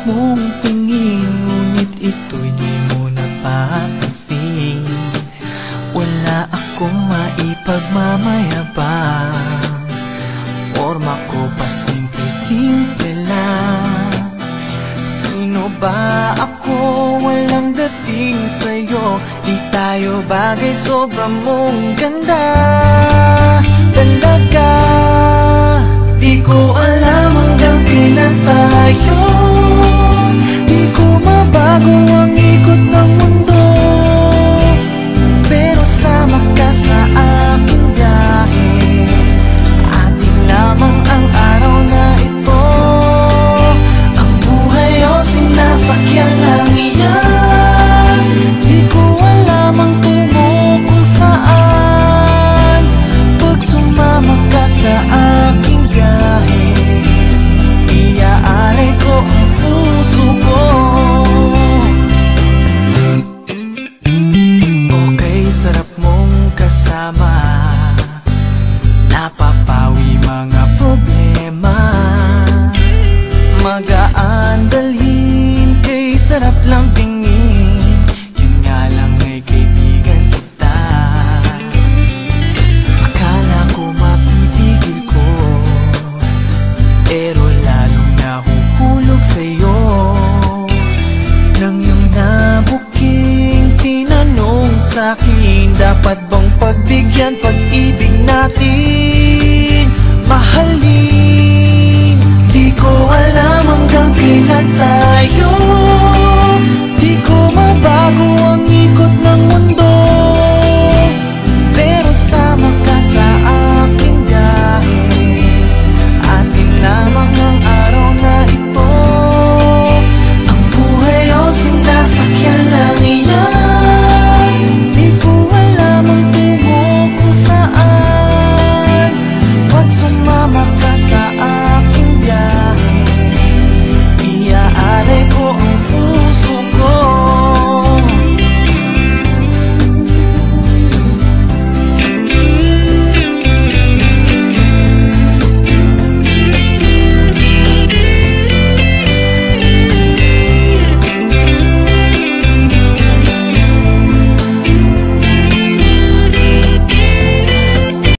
mong tingin, ngunit ito'y di mo napapansin. Wala akong maipagmamayabang, forma ko pa simple-simple lang. Sino ba ako? Walang dating sa'yo, di tayo bagay, sobrang mong ganda talaga. Di ko alam hanggang kailan tayo, di ko mabago ang ikot ng mundo, pero sama ka sa aking biyahe. Atin lamang ang araw na ito, ang buhay o sinasakyan lang iyan. Di ko alam ang tungo kung saan, pag sumama ka sa aking biyahe, iaalay ko ang puso ko. Okay, sarap mong kasama, napapawi mga problema. Magaan dalhin, kay sarap lang tingin, yun nga lang ay kaibigan kita. Akala ko mapipigil ko, pero lalong nahuhulog sa'yo. Nang iyong nabuking tinanong sa'kin, dapat bang pagbigyan pag-ibig natin, mahalin? Di ko alam hanggang kailan tayo,